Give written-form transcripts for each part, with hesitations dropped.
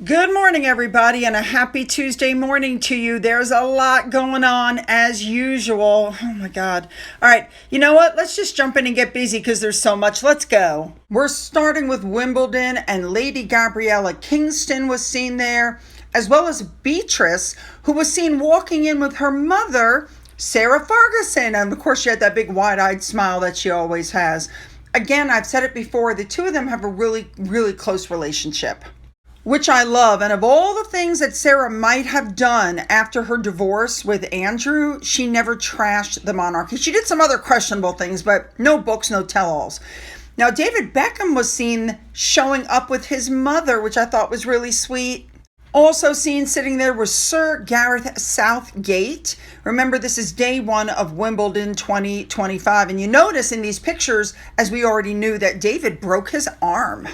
Good morning, everybody, and a happy Tuesday morning to you. There's a lot going on as usual. Oh my God. All right, you know what? Let's just jump in and get busy because there's so much. Let's go. We're starting with Wimbledon, and Lady Gabriella Kingston was seen there, as well as Beatrice, who was seen walking in with her mother, Sarah Ferguson. And of course, she had that big wide-eyed smile that she always has. Again, I've said it before, the two of them have a really, really close relationship, which I love. And of all the things that Sarah might have done after her divorce with Andrew, she never trashed the monarchy. She did some other questionable things, but no books, no tell-alls. Now, David Beckham was seen showing up with his mother, which I thought was really sweet. Also seen sitting there was Sir Gareth Southgate. Remember, this is day one of Wimbledon 2025. And you notice in these pictures, as we already knew, that David broke his arm.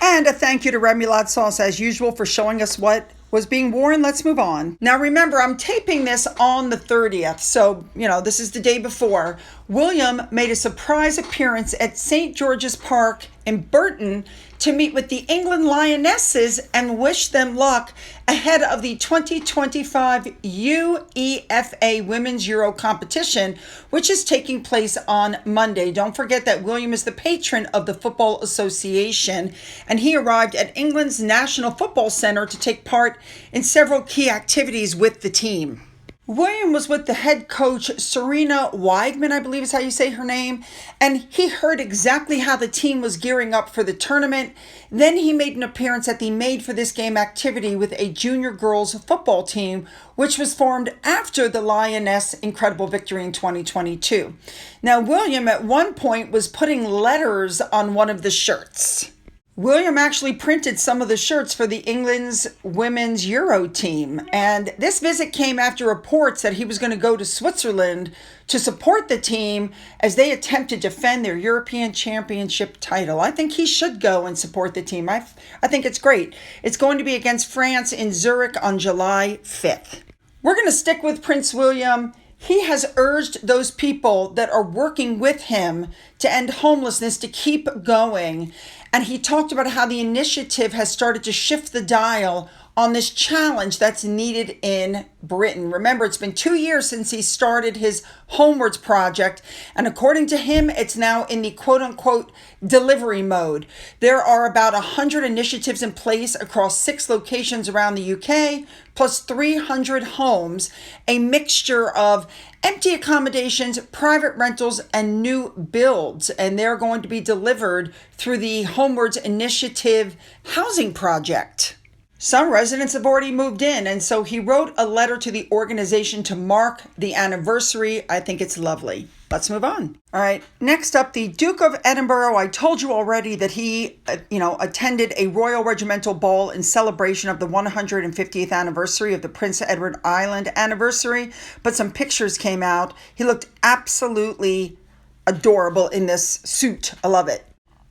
And a thank you to Remoulade Sauce, as usual, for showing us what was being worn. Let's move on. Now, remember, I'm taping this on the 30th, so, this is the day before. William made a surprise appearance at St. George's Park in Burton to meet with the England Lionesses and wish them luck ahead of the 2025 UEFA Women's Euro competition, which is taking place on Monday. Don't forget that William is the patron of the Football Association, and he arrived at England's National Football Centre to take part in several key activities with the team. William was with the head coach, Serena Weigman, I believe is how you say her name, and he heard exactly how the team was gearing up for the tournament. Then he made an appearance at the Made for This Game activity with a junior girls football team, which was formed after the Lioness incredible victory in 2022. Now, William at one point was putting letters on one of the shirts. William actually printed some of the shirts for the England's women's Euro team. And this visit came after reports that he was going to go to Switzerland to support the team as they attempt to defend their European Championship title. I think he should go and support the team. I think it's great. It's going to be against France in Zurich on July 5th. We're going to stick with Prince William. He has urged those people that are working with him to end homelessness to keep going. And he talked about how the initiative has started to shift the dial on this challenge that's needed in Britain. Remember, it's been 2 years since he started his Homewards project. And according to him, it's now in the quote unquote delivery mode. There are about 100 initiatives in place across 6 locations around the UK, plus 300 homes, a mixture of empty accommodations, private rentals, and new builds. And they're going to be delivered through the Homewards Initiative housing project. Some residents have already moved in, and so he wrote a letter to the organization to mark the anniversary. I think it's lovely. Let's move on. All right. Next up, the Duke of Edinburgh. I told you already that he, attended a Royal Regimental Ball in celebration of the 150th anniversary of the Prince Edward Island anniversary, but some pictures came out. He looked absolutely adorable in this suit. I love it.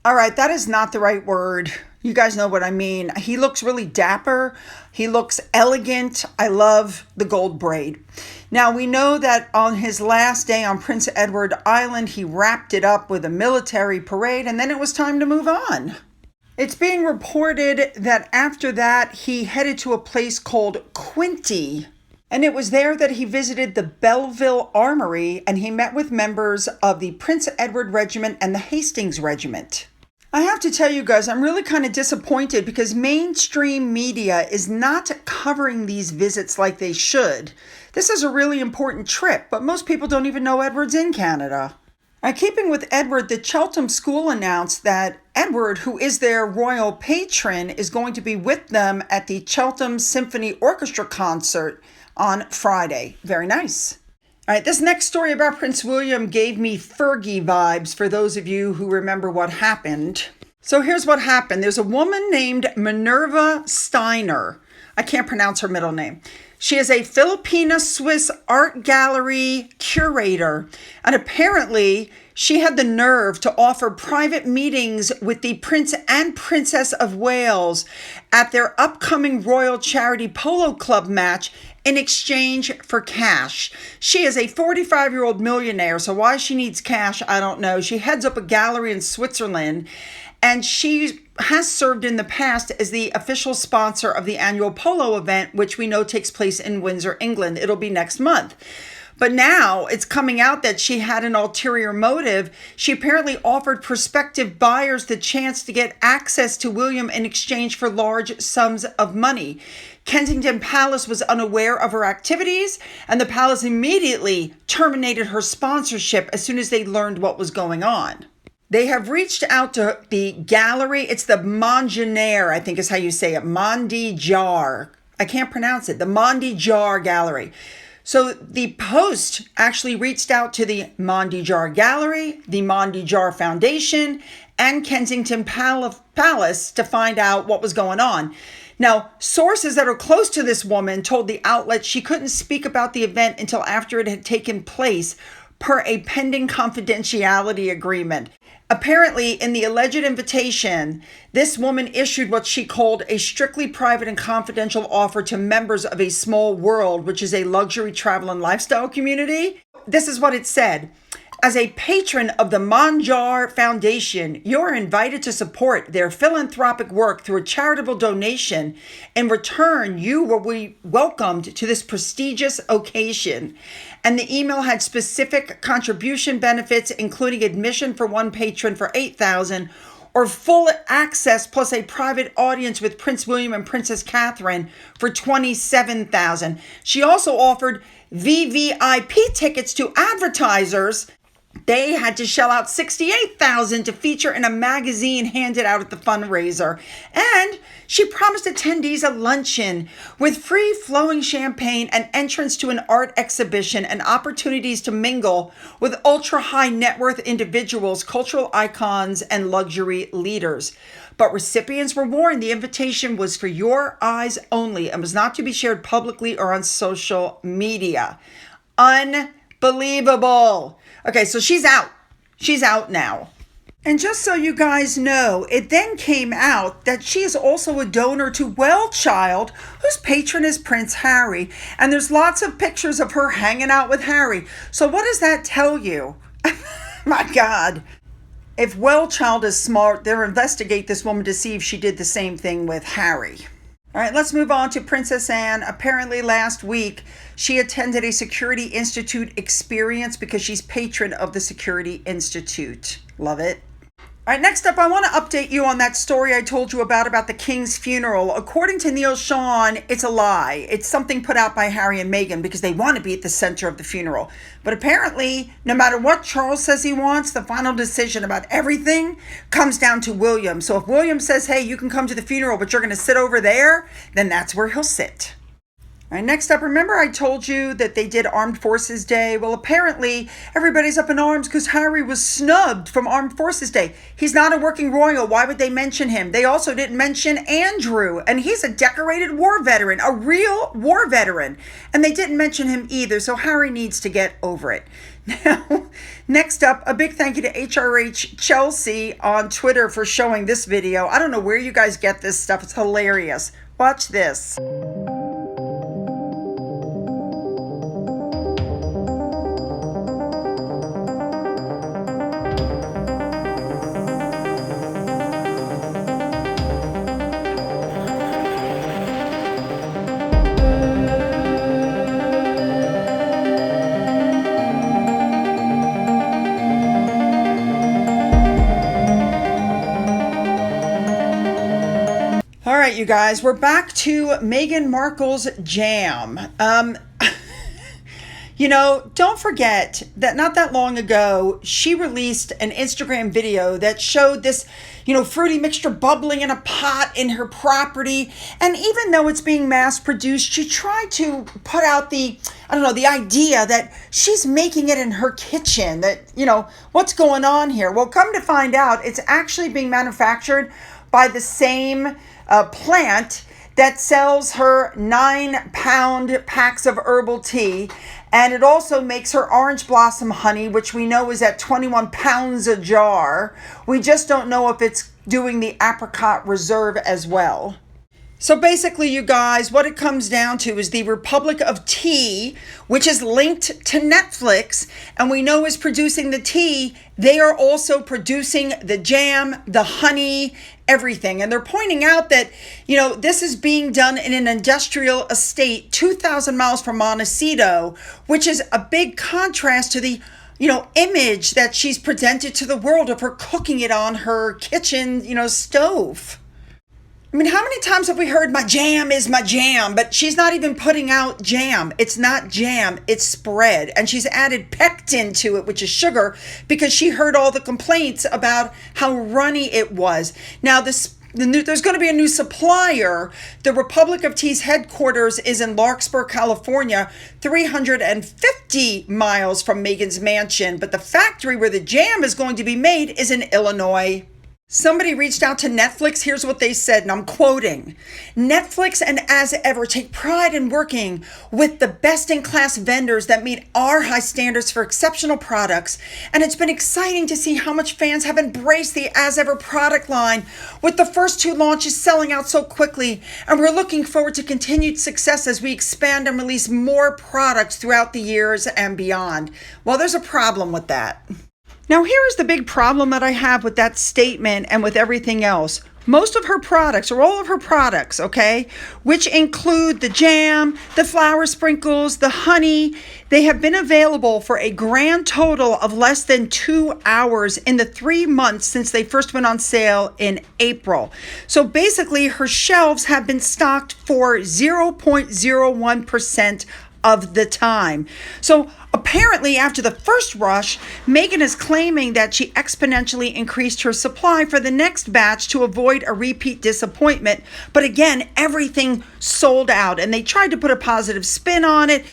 All right. That is not the right word. You guys know what I mean. He looks really dapper. He looks elegant. I love the gold braid. Now, we know that on his last day on Prince Edward Island, he wrapped it up with a military parade, and then it was time to move on. It's being reported that after that, he headed to a place called Quinty, and it was there that he visited the Belleville Armory, and he met with members of the Prince Edward Regiment and the Hastings Regiment. I have to tell you guys, I'm really kind of disappointed because mainstream media is not covering these visits like they should. This is a really important trip, but most people don't even know Edward's in Canada. Keeping with Edward, the Cheltenham School announced that Edward, who is their royal patron, is going to be with them at the Cheltenham Symphony Orchestra concert on Friday. Very nice. All right, this next story about Prince William gave me Fergie vibes for those of you who remember what happened. So here's what happened. There's a woman named Minerva Steiner. I can't pronounce her middle name. She is a Filipina-Swiss art gallery curator, and apparently she had the nerve to offer private meetings with the Prince and Princess of Wales at their upcoming Royal Charity Polo Club match in exchange for cash. She is a 45-year-old millionaire, so why she needs cash, I don't know. She heads up a gallery in Switzerland, And she has served in the past as the official sponsor of the annual polo event, which we know takes place in Windsor, England. It'll be next month. But now it's coming out that she had an ulterior motive. She apparently offered prospective buyers the chance to get access to William in exchange for large sums of money. Kensington Palace was unaware of her activities, and the palace immediately terminated her sponsorship as soon as they learned what was going on. They have reached out to the gallery. It's the Mondinaire, I think is how you say it. Mondéjar. I can't pronounce it. The Mondéjar Gallery. So the Post actually reached out to the Mondéjar Gallery, the Mondéjar Foundation, and Kensington Palace to find out what was going on. Now, sources that are close to this woman told the outlet she couldn't speak about the event until after it had taken place, per a pending confidentiality agreement. Apparently, in the alleged invitation, this woman issued what she called a strictly private and confidential offer to members of a Small World, which is a luxury travel and lifestyle community. This is what it said. As a patron of the Mondéjar Foundation, you are invited to support their philanthropic work through a charitable donation. In return, you will be welcomed to this prestigious occasion. And the email had specific contribution benefits, including admission for one patron for $8,000, or full access plus a private audience with Prince William and Princess Catherine for $27,000. She also offered VVIP tickets to advertisers. They had to shell out $68,000 to feature in a magazine handed out at the fundraiser. And she promised attendees a luncheon with free-flowing champagne and entrance to an art exhibition and opportunities to mingle with ultra-high net worth individuals, cultural icons, and luxury leaders. But recipients were warned the invitation was for your eyes only and was not to be shared publicly or on social media. Unbelievable. Okay, so she's out. She's out now. And just so you guys know, it then came out that she is also a donor to Well Child, whose patron is Prince Harry. And there's lots of pictures of her hanging out with Harry. So what does that tell you? My God. If Well Child is smart, they'll investigate this woman to see if she did the same thing with Harry. All right, let's move on to Princess Anne. Apparently last week, she attended a Security Institute experience because she's patron of the Security Institute. Love it. All right, next up, I want to update you on that story I told you about the King's funeral. According to Neil Sean, it's a lie. It's something put out by Harry and Meghan because they want to be at the center of the funeral. But apparently, no matter what Charles says he wants, the final decision about everything comes down to William. So if William says, hey, you can come to the funeral, but you're going to sit over there, then that's where he'll sit. All right, next up, remember I told you that they did Armed Forces Day? Well, apparently everybody's up in arms because Harry was snubbed from Armed Forces Day. He's not a working royal. Why would they mention him? They also didn't mention Andrew, and he's a decorated war veteran, a real war veteran. And they didn't mention him either, so Harry needs to get over it. Now, next up, a big thank you to HRH Chelsea on Twitter for showing this video. I don't know where you guys get this stuff. It's hilarious. Watch this. All right, you guys, we're back to Meghan Markle's jam. Don't forget that not that long ago, she released an Instagram video that showed this, fruity mixture bubbling in a pot in her property. And even though it's being mass produced, she tried to put out the idea that she's making it in her kitchen, that, what's going on here? Well, come to find out, it's actually being manufactured by the same plant that sells her 9-pound packs of herbal tea. And it also makes her orange blossom honey, which we know is at 21 pounds a jar. We just don't know if it's doing the apricot reserve as well. So basically, you guys, what it comes down to is the Republic of Tea, which is linked to Netflix, and we know is producing the tea. They are also producing the jam, the honey, everything. And they're pointing out that, this is being done in an industrial estate 2,000 miles from Montecito, which is a big contrast to the image that she's presented to the world of her cooking it on her kitchen, stove. I mean, how many times have we heard my jam is my jam, but she's not even putting out jam. It's not jam, it's spread. And she's added pectin to it, which is sugar, because she heard all the complaints about how runny it was. Now, there's going to be a new supplier. The Republic of Tea's headquarters is in Larkspur, California, 350 miles from Meghan's mansion. But the factory where the jam is going to be made is in Illinois. Somebody reached out to Netflix. Here's what they said, and I'm quoting. Netflix and As Ever take pride in working with the best-in-class vendors that meet our high standards for exceptional products. And it's been exciting to see how much fans have embraced the As Ever product line, with the first 2 launches selling out so quickly. And we're looking forward to continued success as we expand and release more products throughout the years and beyond. Well, there's a problem with that. Now, here is the big problem that I have with that statement and with everything else. Most of her products, or all of her products, okay, which include the jam, the flour sprinkles, the honey, they have been available for a grand total of less than 2 hours in the 3 months since they first went on sale in April. So basically, her shelves have been stocked for 0.01% of the time. So apparently, after the first rush, Meghan is claiming that she exponentially increased her supply for the next batch to avoid a repeat disappointment. But again, everything sold out, and they tried to put a positive spin on it.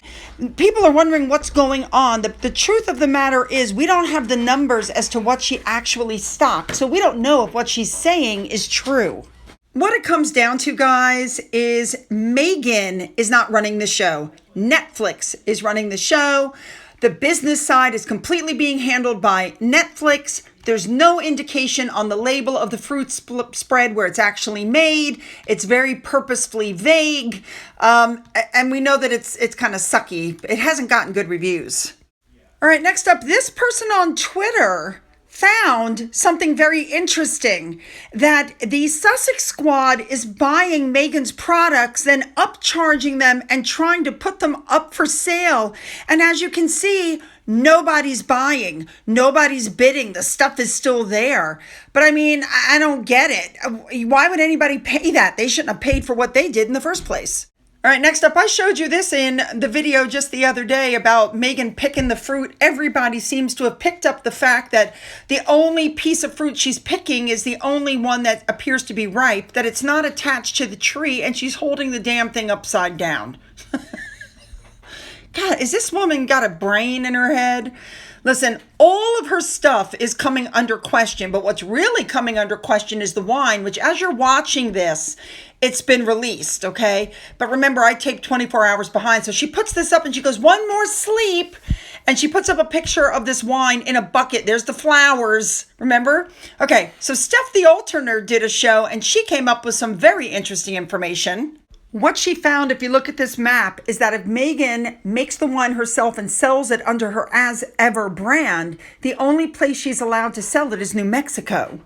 People are wondering what's going on. The truth of the matter is we don't have the numbers as to what she actually stocked, so we don't know if what she's saying is true. What it comes down to, guys, is Meghan is not running the show. Netflix is running the show. The business side is completely being handled by Netflix. There's no indication on the label of the fruit spread where it's actually made. It's very purposefully vague. And we know that it's kind of sucky. It hasn't gotten good reviews. All right, next up, this person on Twitter found something very interesting, that the Sussex squad is buying Meghan's products, then upcharging them and trying to put them up for sale. And as you can see, nobody's buying, nobody's bidding. The stuff is still there. But I mean, I don't get it. Why would anybody pay that? They shouldn't have paid for what they did in the first place. All right, next up, I showed you this in the video just the other day about Meghan picking the fruit. Everybody seems to have picked up the fact that the only piece of fruit she's picking is the only one that appears to be ripe, that it's not attached to the tree, and she's holding the damn thing upside down. God, is this woman got a brain in her head? Listen, all of her stuff is coming under question, but what's really coming under question is the wine, which as you're watching this, it's been released, okay? But remember, I take 24 hours behind. So she puts this up and she goes, one more sleep. And she puts up a picture of this wine in a bucket. There's the flowers, remember? Okay, so Steph the Alterner did a show and she came up with some very interesting information. What she found, if you look at this map, is that if Meghan makes the wine herself and sells it under her As Ever brand, the only place she's allowed to sell it is New Mexico.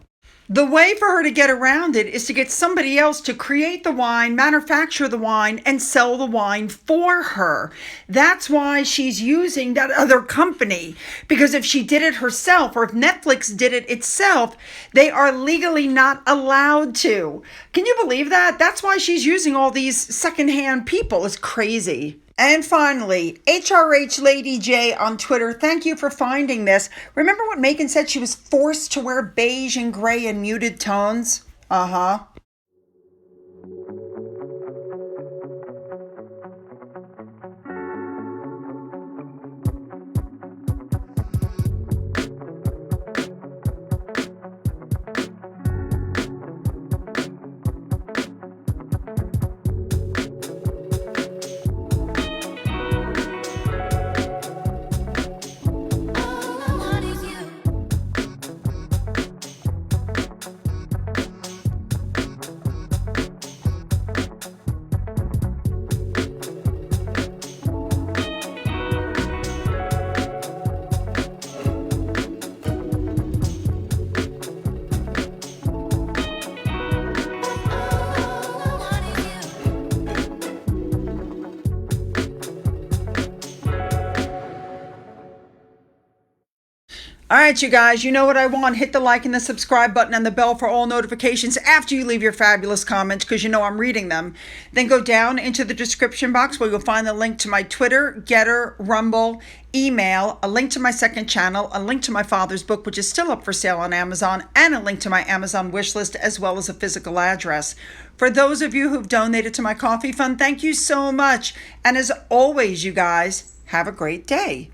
The way for her to get around it is to get somebody else to create the wine, manufacture the wine, and sell the wine for her. That's why she's using that other company. Because if she did it herself, or if Netflix did it itself, they are legally not allowed to. Can you believe that? That's why she's using all these secondhand people. It's crazy. And finally, HRH Lady J on Twitter, thank you for finding this. Remember what Meghan said? She was forced to wear beige and gray and muted tones? Uh-huh. right, you guys, you know what I want. Hit the like and the subscribe button and the bell for all notifications after you leave your fabulous comments, because you know I'm reading them. Then go down into the description box where you'll find the link to my Twitter, Gettr, Rumble, email, a link to my second channel, a link to my father's book, which is still up for sale on Amazon, and a link to my Amazon wish list, as well as a physical address. For those of you who've donated to my coffee fund, thank you so much. And as always, you guys, have a great day.